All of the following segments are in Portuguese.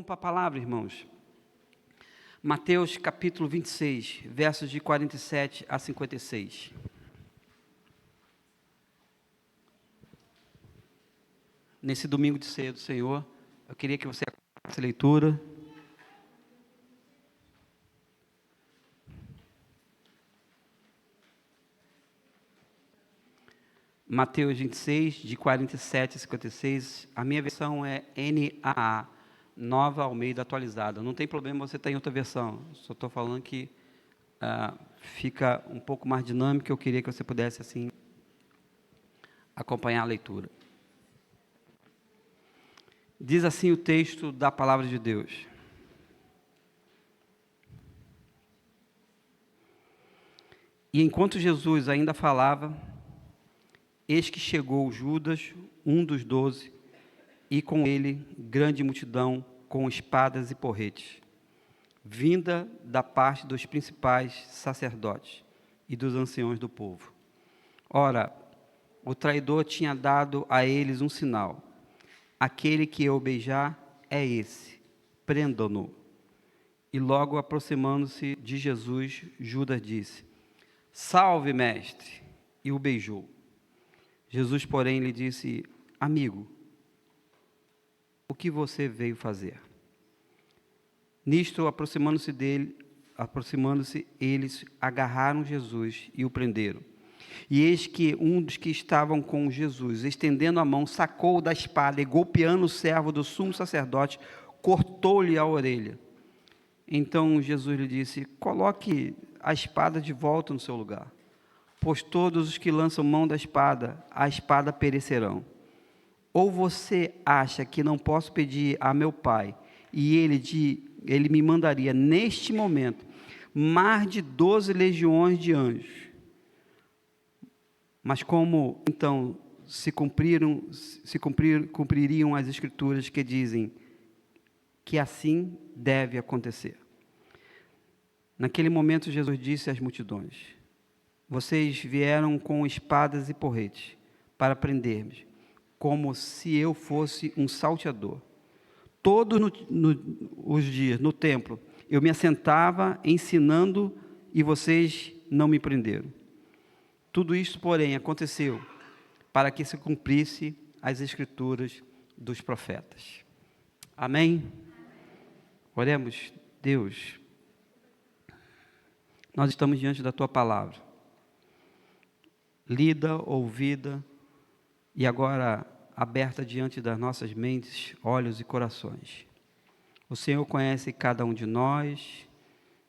para a palavra, irmãos. Mateus capítulo 26, versos de 47 a 56. Nesse domingo de ceia do Senhor, eu queria que você acompanhasse a leitura. Mateus 26, de 47 a 56, a minha versão é NAA, Nova Almeida Atualizada. Não tem problema você estar em outra versão, só estou falando que fica um pouco mais dinâmico, eu queria que você pudesse, assim, acompanhar a leitura. Diz assim o texto da Palavra de Deus. E enquanto Jesus ainda falava, eis que chegou Judas, um dos 12, e com ele grande multidão com espadas e porretes, vinda da parte dos principais sacerdotes e dos anciãos do povo. Ora, o traidor tinha dado a eles um sinal: aquele que eu beijar é esse, prendam-no. E logo aproximando-se de Jesus, Judas disse: salve, mestre, e o beijou. Jesus, porém, lhe disse: amigo, o que você veio fazer? Nisto, aproximando-se, eles agarraram Jesus e o prenderam. E eis que um dos que estavam com Jesus, estendendo a mão, sacou da espada e, golpeando o servo do sumo sacerdote, cortou-lhe a orelha. Então Jesus lhe disse: coloque a espada de volta no seu lugar, pois todos os que lançam mão da espada, a espada perecerão. Ou você acha que não posso pedir a meu Pai, e ele me mandaria neste momento mais de 12 legiões de anjos? Mas como então cumpririam as Escrituras que dizem que assim deve acontecer? Naquele momento Jesus disse às multidões: vocês vieram com espadas e porretes para prender-me, como se eu fosse um salteador. Todos os dias no templo eu me assentava ensinando e vocês não me prenderam. Tudo isso, porém, aconteceu para que se cumprisse as Escrituras dos profetas. Amém? Oremos. Deus, nós estamos diante da Tua Palavra, lida, ouvida e agora aberta diante das nossas mentes, olhos e corações. O Senhor conhece cada um de nós,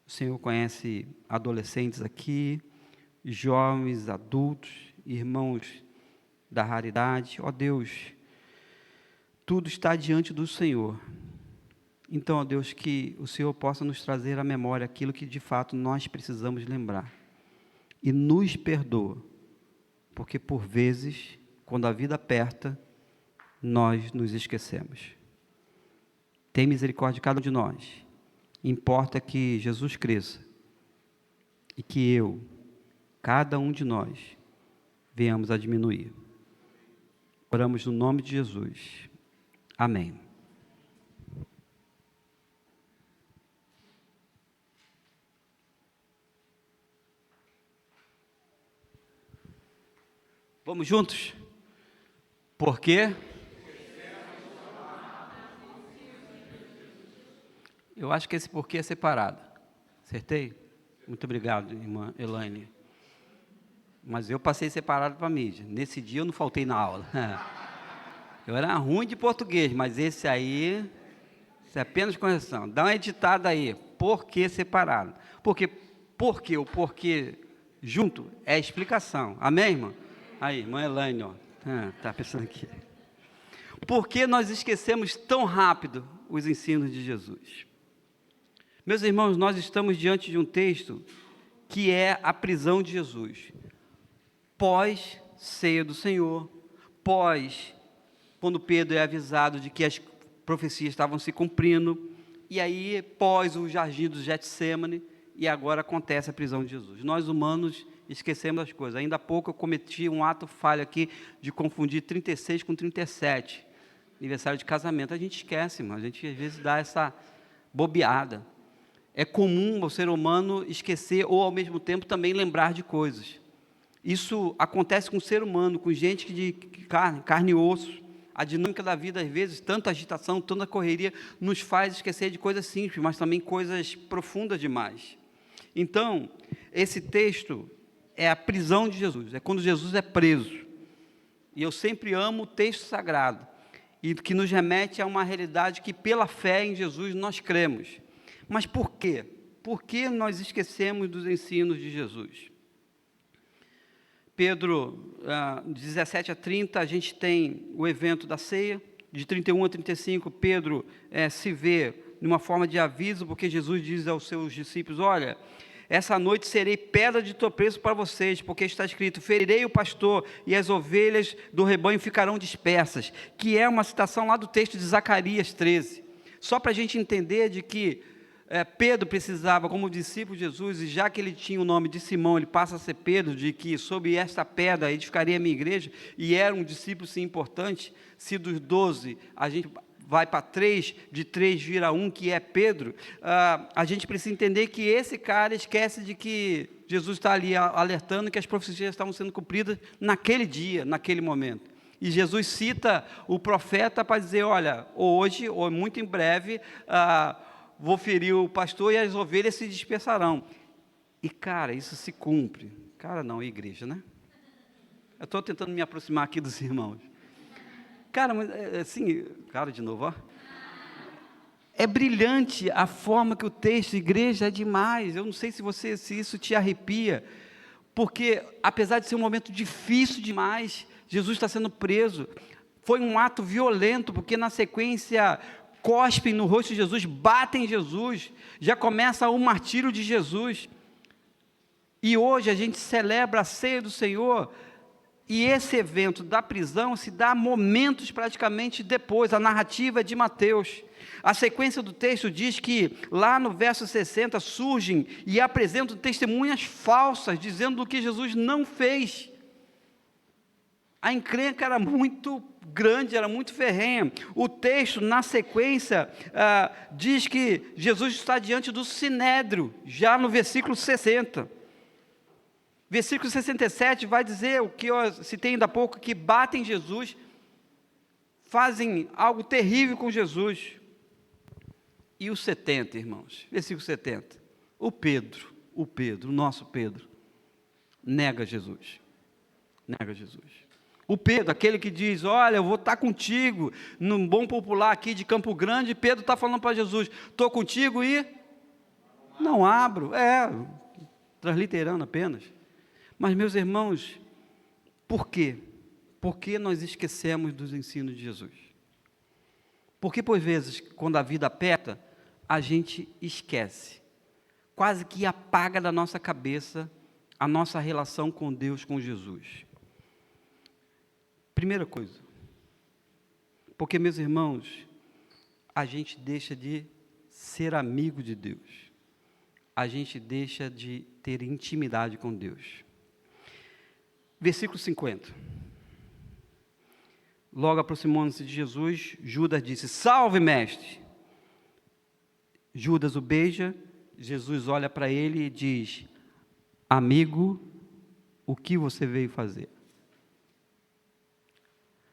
o Senhor conhece adolescentes aqui, jovens, adultos, irmãos da raridade. Ó Deus, tudo está diante do Senhor. Então, ó Deus, que o Senhor possa nos trazer à memória aquilo que de fato nós precisamos lembrar. E nos perdoa, porque por vezes, quando a vida aperta, nós nos esquecemos. Tem misericórdia de cada um de nós. Importa que Jesus cresça e que cada um de nós, venhamos a diminuir. Oramos no nome de Jesus. Amém. Vamos juntos? Por quê? Eu acho que esse porquê é separado. Acertei? Muito obrigado, irmã Elaine. Mas eu passei separado para a mídia. Nesse dia eu não faltei na aula. Eu era ruim de português, mas esse aí, isso é apenas correção. Dá uma editada aí. Porquê separado? Porque o porquê junto é a explicação. Amém, irmã? Aí, irmã Elaine, ó. Tá pensando aqui. Por que nós esquecemos tão rápido os ensinos de Jesus? Meus irmãos, nós estamos diante de um texto que é a prisão de Jesus. Pós ceia do Senhor, quando Pedro é avisado de que as profecias estavam se cumprindo, e aí pós o jardim do Getsêmani, e agora acontece a prisão de Jesus. Nós humanos esquecemos as coisas. Ainda há pouco eu cometi um ato falho aqui de confundir 36 com 37. aniversário de casamento, a gente esquece, mas a gente às vezes dá essa bobeada. É comum o ser humano esquecer ou, ao mesmo tempo, também lembrar de coisas. Isso acontece com o ser humano, com gente de carne e osso. A dinâmica da vida, às vezes, tanta agitação, tanta correria, nos faz esquecer de coisas simples, mas também coisas profundas demais. Então, esse texto é a prisão de Jesus, é quando Jesus é preso. E eu sempre amo o texto sagrado, e que nos remete a uma realidade que, pela fé em Jesus, nós cremos. Mas por quê? Por que nós esquecemos dos ensinos de Jesus? Pedro, 17 a 30, a gente tem o evento da ceia. De 31 a 35, Pedro se vê numa forma de aviso, porque Jesus diz aos seus discípulos: olha, essa noite serei pedra de tropeço para vocês, porque está escrito: ferirei o pastor e as ovelhas do rebanho ficarão dispersas, que é uma citação lá do texto de Zacarias 13. Só para a gente entender de que Pedro precisava, como discípulo de Jesus, e já que ele tinha o nome de Simão, ele passa a ser Pedro, de que sob esta pedra edificaria a minha igreja, e era um discípulo sim importante. Se dos 12 a gente vai para 3, de 3 vira 1, que é Pedro, a gente precisa entender que esse cara esquece de que Jesus está ali alertando que as profecias estavam sendo cumpridas naquele dia, naquele momento. E Jesus cita o profeta para dizer: olha, hoje, ou muito em breve, vou ferir o pastor e as ovelhas se dispersarão. E, cara, isso se cumpre. Cara, não, é igreja, né? Eu estou tentando me aproximar aqui dos irmãos. Cara, mas assim, cara, de novo, ó. É brilhante a forma que o texto, igreja, é demais. Eu não sei se isso te arrepia, porque, apesar de ser um momento difícil demais, Jesus está sendo preso. Foi um ato violento, porque na sequência cospem no rosto de Jesus, batem em Jesus, já começa o martírio de Jesus. E hoje a gente celebra a ceia do Senhor, e esse evento da prisão se dá momentos praticamente depois. A narrativa é de Mateus. A sequência do texto diz que lá no verso 60 surgem e apresentam testemunhas falsas, dizendo do que Jesus não fez. A encrenca era muito grande, era muito ferrenha. O texto, na sequência, diz que Jesus está diante do Sinédrio, já no versículo 60. Versículo 67 vai dizer o que eu citei ainda há pouco, que batem Jesus, fazem algo terrível com Jesus. E o 70, irmãos, versículo 70, o nosso Pedro, nega Jesus. O Pedro, aquele que diz: olha, eu vou estar contigo, num bom popular aqui de Campo Grande. Pedro está falando para Jesus: estou contigo e não abro. Transliterando apenas. Mas, meus irmãos, por quê? Por que nós esquecemos dos ensinos de Jesus? Porque, por vezes, quando a vida aperta, a gente esquece, quase que apaga da nossa cabeça a nossa relação com Deus, com Jesus. Primeira coisa, porque, meus irmãos, a gente deixa de ser amigo de Deus, a gente deixa de ter intimidade com Deus. Versículo 50. Logo aproximando-se de Jesus, Judas disse: salve, mestre! Judas o beija, Jesus olha para ele e diz: amigo, o que você veio fazer?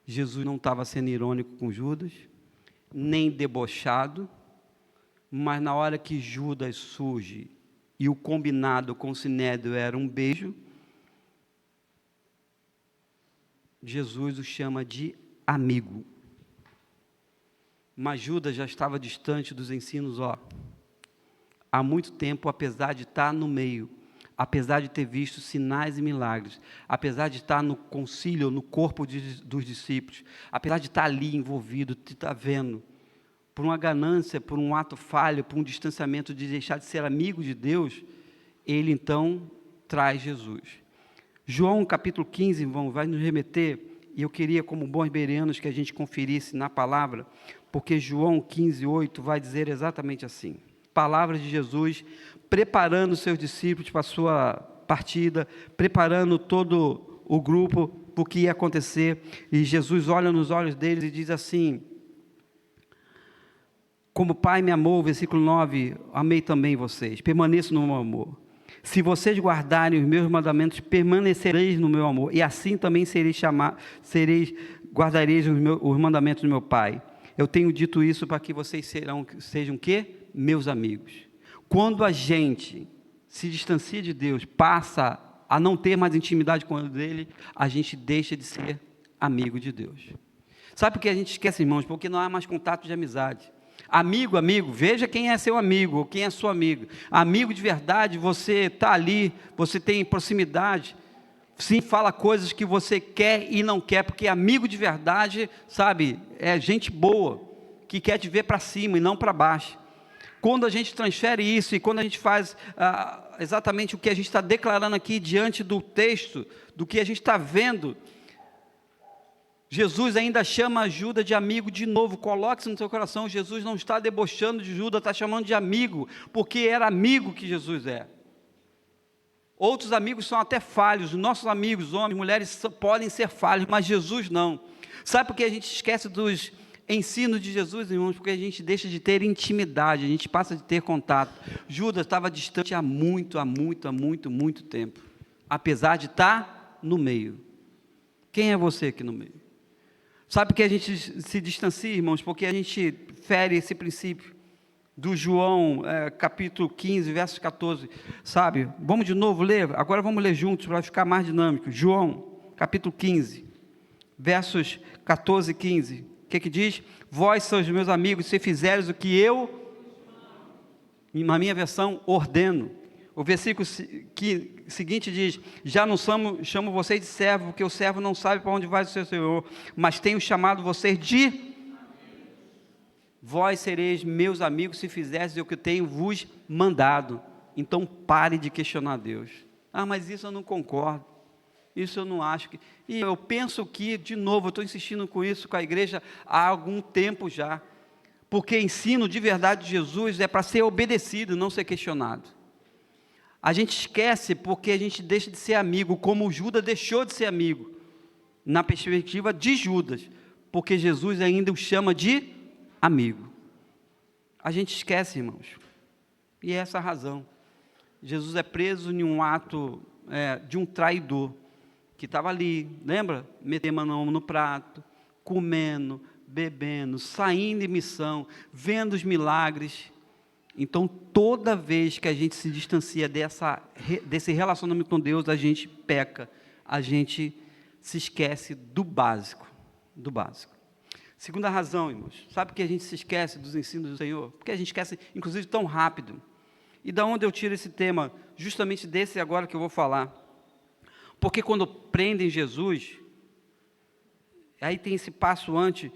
Jesus não estava sendo irônico com Judas, nem debochado, mas na hora que Judas surge, e o combinado com o Sinédrio era um beijo, Jesus o chama de amigo. Mas Judas já estava distante dos ensinos, há muito tempo, apesar de estar no meio, apesar de ter visto sinais e milagres, apesar de estar no concílio, no corpo dos discípulos, apesar de estar ali envolvido, de estar vendo, por uma ganância, por um ato falho, por um distanciamento de deixar de ser amigo de Deus, ele então traz Jesus. João capítulo 15, vai nos remeter, e eu queria, como bons bereanos, que a gente conferisse na palavra, porque João 15, 8 vai dizer exatamente assim: palavras de Jesus, preparando os seus discípulos para a sua partida, preparando todo o grupo para o que ia acontecer, e Jesus olha nos olhos deles e diz assim: Como o Pai me amou, versículo 9, amei também vocês, permaneço no meu amor. Se vocês guardarem os meus mandamentos, permanecereis no meu amor, e assim também guardareis os mandamentos do meu Pai. Eu tenho dito isso para que vocês sejam o quê? Meus amigos. Quando a gente se distancia de Deus, passa a não ter mais intimidade com Ele, a gente deixa de ser amigo de Deus. Sabe por que a gente esquece, irmãos? Porque não há mais contato de amizade. Amigo, veja quem é seu amigo, ou quem é sua amiga. Amigo de verdade, você está ali, você tem proximidade, sim, fala coisas que você quer e não quer, porque amigo de verdade, sabe, é gente boa, que quer te ver para cima e não para baixo. Quando a gente transfere isso, e quando a gente faz exatamente o que a gente está declarando aqui, diante do texto, do que a gente está vendo, Jesus ainda chama Judas de amigo de novo. Coloque-se no seu coração, Jesus não está debochando de Judas, está chamando de amigo, porque era amigo que Jesus é. Outros amigos são até falhos, nossos amigos, homens, mulheres, podem ser falhos, mas Jesus não. Sabe por que a gente esquece dos ensinos de Jesus, irmãos? Porque a gente deixa de ter intimidade, a gente passa de ter contato. Judas estava distante há muito tempo, apesar de estar no meio. Quem é você aqui no meio? Sabe por que a gente se distancia, irmãos? Porque a gente fere esse princípio do João, capítulo 15, versos 14, sabe? Vamos de novo ler? Agora vamos ler juntos, para ficar mais dinâmico. João, capítulo 15, versos 14 e 15. O que diz? Vós sois meus amigos, se fizeres o que eu, na minha versão, ordeno. O versículo seguinte diz: já não chamo vocês de servo, porque o servo não sabe para onde vai o seu Senhor, mas tenho chamado vocês de... Vós sereis meus amigos se fizerdes o que eu tenho vos mandado. Então pare de questionar Deus. Mas isso eu não concordo, isso eu não acho que... E eu penso que, de novo, eu estou insistindo com isso com a igreja há algum tempo já, porque ensino de verdade de Jesus é para ser obedecido, não ser questionado. A gente esquece porque a gente deixa de ser amigo, como Judas deixou de ser amigo, na perspectiva de Judas, porque Jesus ainda o chama de amigo. A gente esquece, irmãos, e é essa a razão. Jesus é preso em um ato de um traidor, que estava ali, lembra? Metendo a mão no prato, comendo, bebendo, saindo em missão, vendo os milagres. Então, toda vez que a gente se distancia desse relacionamento com Deus, a gente peca, a gente se esquece do básico, do básico. Segunda razão, irmãos, sabe por que a gente se esquece dos ensinos do Senhor? Porque a gente esquece, inclusive, tão rápido. E da onde eu tiro esse tema? Justamente desse agora que eu vou falar. Porque quando prendem Jesus, aí tem esse passo antes,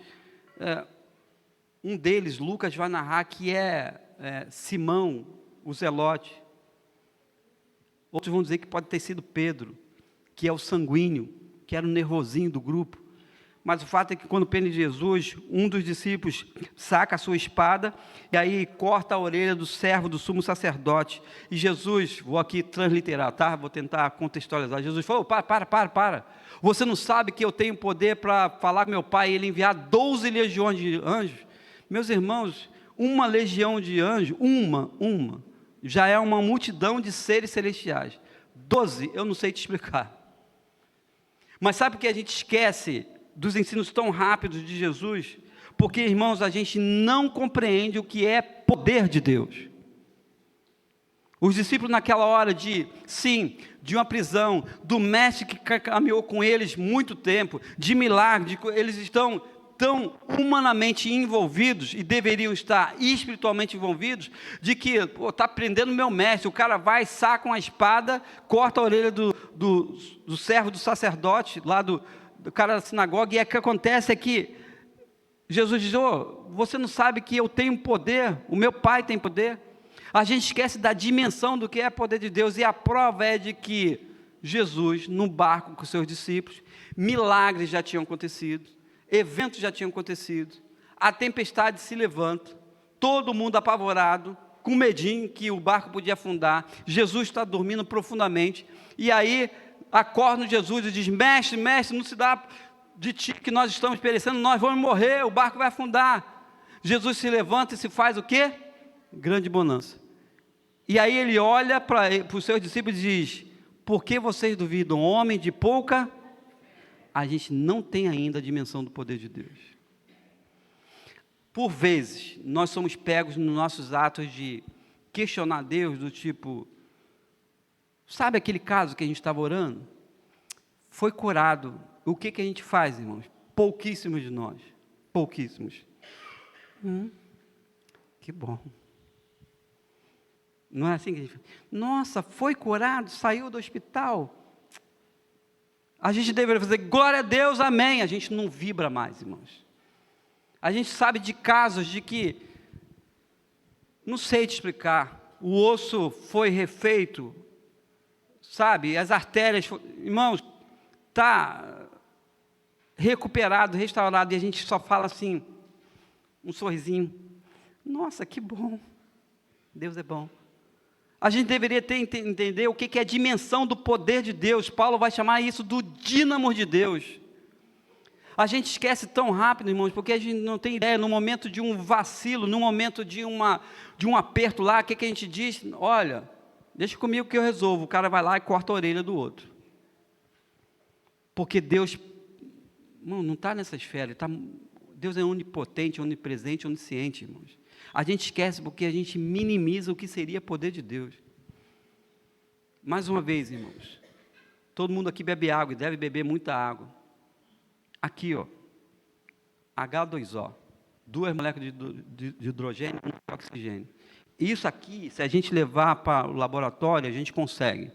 um deles, Lucas, vai narrar que Simão, o Zelote. Outros vão dizer que pode ter sido Pedro, que é o sanguíneo, que era o nervosinho do grupo. Mas o fato é que quando prende Jesus, um dos discípulos saca a sua espada e aí corta a orelha do servo do sumo sacerdote. E Jesus, vou aqui transliterar, tá? Vou tentar contextualizar. Jesus falou: para. Você não sabe que eu tenho poder para falar com meu Pai e Ele enviar 12 legiões de anjos? Meus irmãos, uma legião de anjos, uma, já é uma multidão de seres celestiais. 12, eu não sei te explicar. Mas sabe por que a gente esquece dos ensinos tão rápidos de Jesus? Porque, irmãos, a gente não compreende o que é poder de Deus. Os discípulos naquela hora de uma prisão, do mestre que caminhou com eles muito tempo, de milagre, eles estão tão humanamente envolvidos, e deveriam estar espiritualmente envolvidos, de que, está prendendo meu mestre, o cara vai, saca uma espada, corta a orelha do servo do sacerdote, lá do cara da sinagoga, e o que acontece é que Jesus diz: você não sabe que eu tenho poder, o meu Pai tem poder? A gente esquece da dimensão do que é poder de Deus, e a prova é de que Jesus, no barco com seus discípulos, milagres já tinham acontecido, eventos já tinham acontecido, a tempestade se levanta, todo mundo apavorado, com medinho que o barco podia afundar, Jesus está dormindo profundamente, e aí acorda Jesus e diz: mestre, não se dá de ti que nós estamos perecendo, nós vamos morrer, o barco vai afundar. Jesus se levanta e se faz o quê? Grande bonança. E aí ele olha para os seus discípulos e diz: por que vocês duvidam? Homem de pouca? A gente não tem ainda a dimensão do poder de Deus. Por vezes, nós somos pegos nos nossos atos de questionar Deus, do tipo, sabe aquele caso que a gente estava orando? Foi curado. O que a gente faz, irmãos? Pouquíssimos de nós. Pouquíssimos. Que bom. Não é assim que a gente faz? Nossa, foi curado, saiu do hospital. A gente deveria fazer glória a Deus, amém. A gente não vibra mais, irmãos. A gente sabe de casos de que, não sei te explicar, o osso foi refeito, sabe, as artérias, irmãos, está recuperado, restaurado, e a gente só fala assim, um sorrisinho, nossa, que bom, Deus é bom. A gente deveria entender o que é a dimensão do poder de Deus. Paulo vai chamar isso do dínamo de Deus. A gente esquece tão rápido, irmãos, porque a gente não tem ideia, no momento de um vacilo, no momento de um aperto lá, o que a gente diz? Olha, deixa comigo que eu resolvo. O cara vai lá e corta a orelha do outro. Porque Deus, não está nessa esfera, Deus é onipotente, onipresente, onisciente, irmãos. A gente esquece porque a gente minimiza o que seria poder de Deus. Mais uma vez, irmãos, todo mundo aqui bebe água e deve beber muita água. Aqui, ó, H2O, 2 moléculas de hidrogênio e 1 de oxigênio. Isso aqui, se a gente levar para o laboratório, a gente consegue,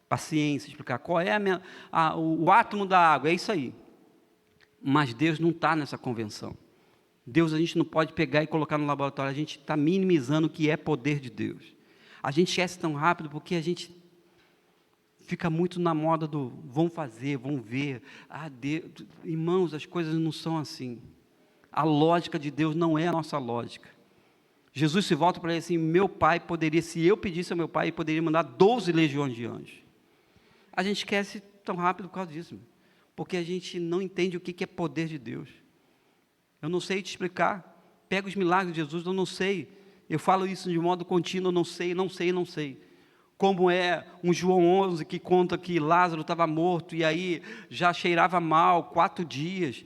para a ciência, explicar qual é o átomo da água, é isso aí. Mas Deus não está nessa convenção. Deus a gente não pode pegar e colocar no laboratório, a gente está minimizando o que é poder de Deus. A gente esquece tão rápido porque a gente fica muito na moda do vão fazer, vão ver. Deus, irmãos, as coisas não são assim. A lógica de Deus não é a nossa lógica. Jesus se volta para ele assim, meu pai poderia, se eu pedisse ao meu pai, ele poderia mandar 12 legiões de anjos. A gente esquece tão rápido por causa disso, porque a gente não entende o que é poder de Deus. Eu não sei te explicar. Pega os milagres de Jesus, eu não sei. Eu falo isso de modo contínuo, eu não sei. Como é um João 11 que conta que Lázaro estava morto e aí já cheirava mal 4 dias.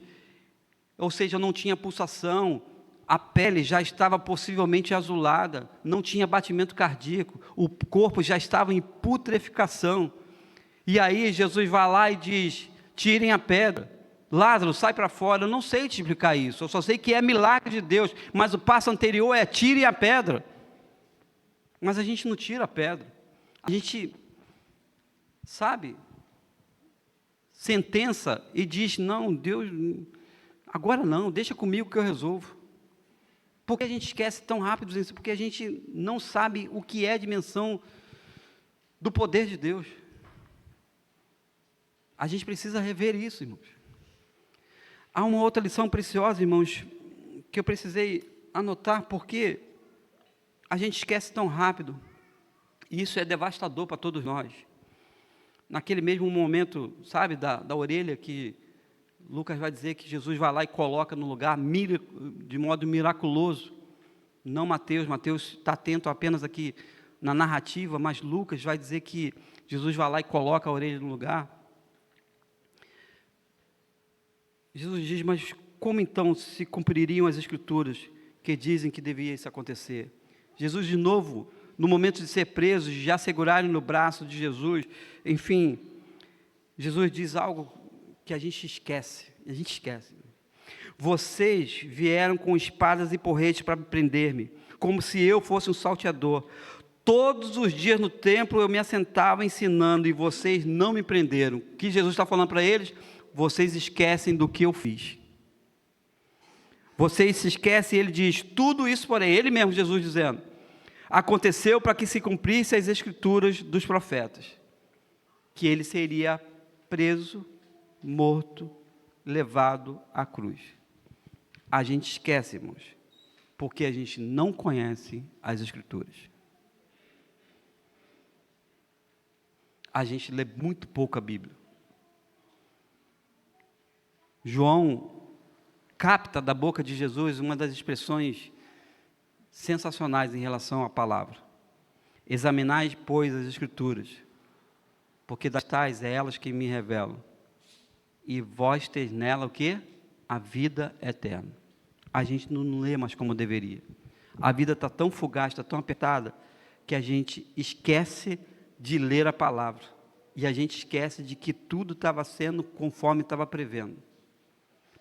Ou seja, não tinha pulsação, a pele já estava possivelmente azulada, não tinha batimento cardíaco, o corpo já estava em putrefação. E aí Jesus vai lá e diz, tirem a pedra. Lázaro, sai para fora. Eu não sei te explicar isso, eu só sei que é milagre de Deus, mas o passo anterior é tire a pedra. Mas a gente não tira a pedra, a gente, sabe, sentença e diz, não, Deus, agora não, deixa comigo que eu resolvo. Porque a gente esquece tão rápido isso, porque a gente não sabe o que é a dimensão do poder de Deus. A gente precisa rever isso, irmãos. Há uma outra lição preciosa, irmãos, que eu precisei anotar, porque a gente esquece tão rápido, e isso é devastador para todos nós. Naquele mesmo momento, sabe, da orelha, que Lucas vai dizer que Jesus vai lá e coloca no lugar, de modo miraculoso, não Mateus está atento apenas aqui na narrativa, mas Lucas vai dizer que Jesus vai lá e coloca a orelha no lugar. Jesus diz, mas como então se cumpririam as escrituras que dizem que devia isso acontecer? Jesus de novo, no momento de ser preso, já segurarem no braço de Jesus, enfim, Jesus diz algo que a gente esquece. Vocês vieram com espadas e porretes para prender-me, como se eu fosse um salteador. Todos os dias no templo eu me assentava ensinando e vocês não me prenderam. O que Jesus está falando para eles? Vocês esquecem do que eu fiz. Vocês se esquecem, ele diz, tudo isso, porém, ele mesmo, Jesus dizendo, aconteceu para que se cumprisse as escrituras dos profetas, que ele seria preso, morto, levado à cruz. A gente esquece, irmãos, porque a gente não conhece as escrituras. A gente lê muito pouco a Bíblia. João, capta da boca de Jesus uma das expressões sensacionais em relação à palavra. Examinai, pois, as Escrituras, porque das tais é elas que me revelam. E vós teis nela o quê? A vida eterna. A gente não lê mais como deveria. A vida está tão fugaz, está tão apertada, que a gente esquece de ler a palavra. E a gente esquece de que tudo estava sendo conforme estava prevendo.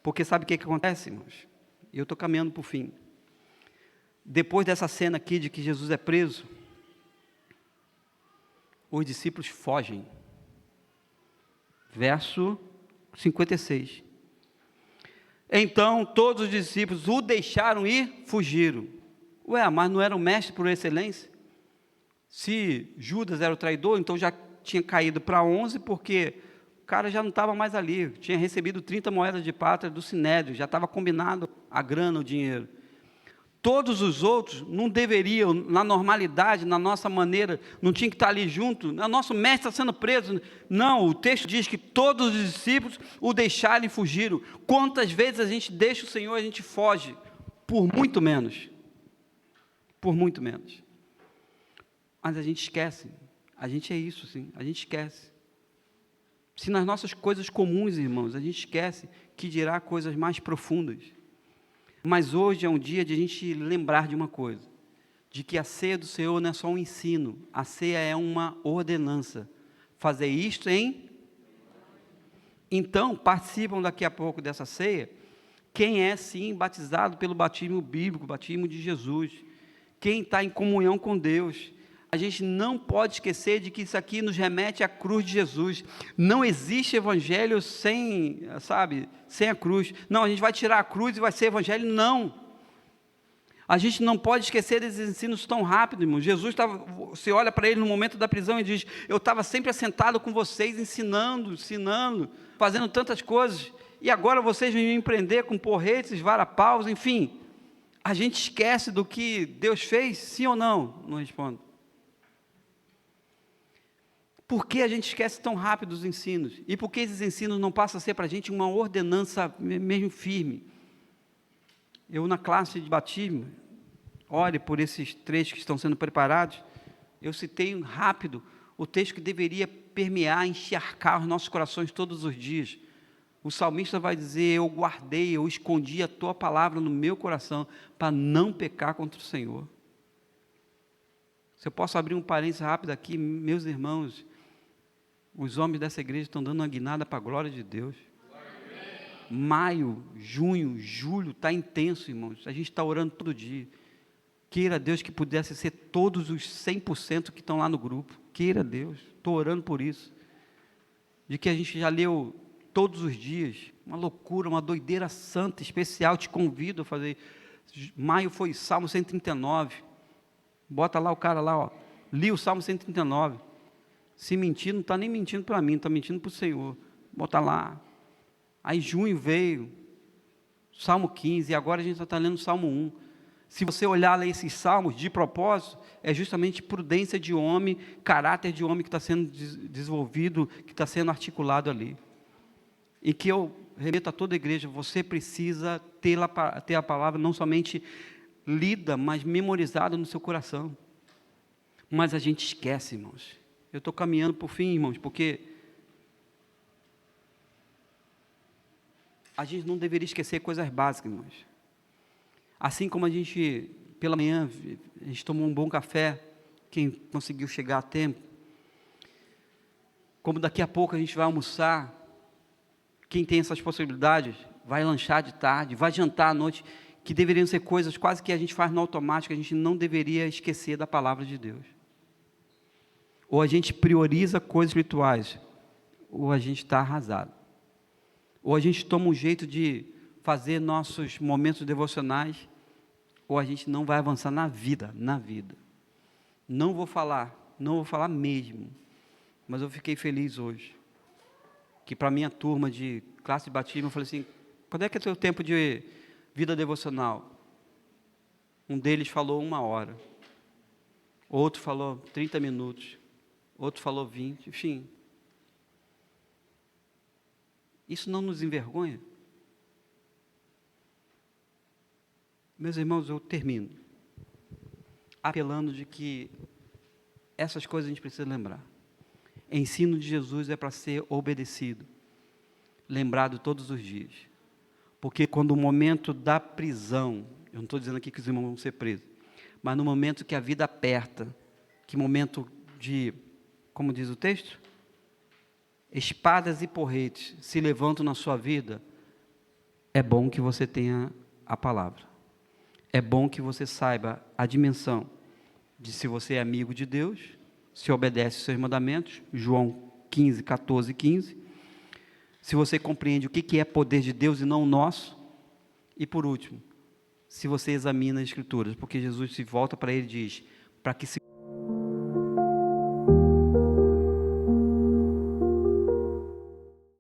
Porque sabe o que acontece, irmãos? Eu estou caminhando para o fim. Depois dessa cena aqui de que Jesus é preso, os discípulos fogem. Verso 56. Então todos os discípulos o deixaram e fugiram. Ué, mas não era o mestre por excelência? Se Judas era o traidor, então já tinha caído para 11, porque o cara já não estava mais ali, tinha recebido 30 moedas de prata do Sinédrio, já estava combinado a grana, o dinheiro. Todos os outros não deveriam, na normalidade, na nossa maneira, não tinha que estar ali junto. O nosso mestre está sendo preso. Não, o texto diz que todos os discípulos o deixaram e fugiram. Quantas vezes a gente deixa o Senhor e a gente foge? Por muito menos. Por muito menos. Mas a gente esquece. A gente é isso, sim. A gente esquece. Se nas nossas coisas comuns, irmãos, a gente esquece, que dirá coisas mais profundas. Mas hoje é um dia de a gente lembrar de uma coisa, de que a ceia do Senhor não é só um ensino, a ceia é uma ordenança. Fazer isto em... Então, participam daqui a pouco dessa ceia, quem é sim batizado pelo batismo bíblico, batismo de Jesus, quem está em comunhão com Deus. A gente não pode esquecer de que isso aqui nos remete à cruz de Jesus. Não existe evangelho sem, sem a cruz. Não, a gente vai tirar a cruz e vai ser evangelho. Não. A gente não pode esquecer desses ensinos tão rápido, irmão. Jesus estava, você olha para ele no momento da prisão e diz, eu estava sempre assentado com vocês, ensinando, fazendo tantas coisas, e agora vocês vêm me prender com porretes, varapaus, enfim. A gente esquece do que Deus fez, sim ou não? Não respondo. Por que a gente esquece tão rápido os ensinos? E por que esses ensinos não passam a ser para a gente uma ordenança mesmo firme? Eu, na classe de batismo, ore por esses trechos que estão sendo preparados, eu citei rápido o texto que deveria permear, encharcar os nossos corações todos os dias. O salmista vai dizer, eu guardei, eu escondi a tua palavra no meu coração, para não pecar contra o Senhor. Se eu posso abrir um parênteses rápido aqui, meus irmãos, os homens dessa igreja estão dando uma guinada para a glória de Deus. Maio, junho, julho, está intenso, irmãos. A gente está orando todo dia. Queira Deus que pudesse ser todos os 100% que estão lá no grupo. Queira Deus, estou orando por isso. De que a gente já leu todos os dias. Uma loucura, uma doideira santa, especial. Te convido a fazer. Maio foi Salmo 139. Bota lá o cara lá, ó. Li o Salmo 139. Se mentir, não está nem mentindo para mim, está mentindo para o Senhor. Bota lá. Aí junho veio, Salmo 15, e agora a gente está lendo o Salmo 1. Se você olhar esses salmos, de propósito, é justamente prudência de homem, caráter de homem que está sendo desenvolvido, que está sendo articulado ali. E que eu remeto a toda a igreja, você precisa ter a palavra não somente lida, mas memorizada no seu coração. Mas a gente esquece, irmãos. Eu estou caminhando para o fim, irmãos, porque a gente não deveria esquecer coisas básicas, irmãos. Assim como a gente, pela manhã, a gente tomou um bom café, quem conseguiu chegar a tempo, como daqui a pouco a gente vai almoçar, quem tem essas possibilidades, vai lanchar de tarde, vai jantar à noite, que deveriam ser coisas quase que a gente faz no automático, a gente não deveria esquecer da palavra de Deus. Ou a gente prioriza coisas espirituais, ou a gente está arrasado. Ou a gente toma um jeito de fazer nossos momentos devocionais, ou a gente não vai avançar na vida. Não vou falar mesmo, mas eu fiquei feliz hoje, que para a minha turma de classe de batismo, eu falei assim, quando é que é o teu tempo de vida devocional? Um deles falou 1 hora, outro falou 30 minutos, outro falou 20, enfim. Isso não nos envergonha? Meus irmãos, eu termino apelando de que essas coisas a gente precisa lembrar. Ensino de Jesus é para ser obedecido, lembrado todos os dias. Porque quando o momento da prisão, eu não estou dizendo aqui que os irmãos vão ser presos, mas no momento que a vida aperta, que momento de, como diz o texto? Espadas e porretes se levantam na sua vida, é bom que você tenha a palavra. É bom que você saiba a dimensão de se você é amigo de Deus, se obedece aos seus mandamentos, João 15, 14 e 15. Se você compreende o que é poder de Deus e não o nosso. E por último, se você examina as Escrituras, porque Jesus se volta para ele e diz, para que se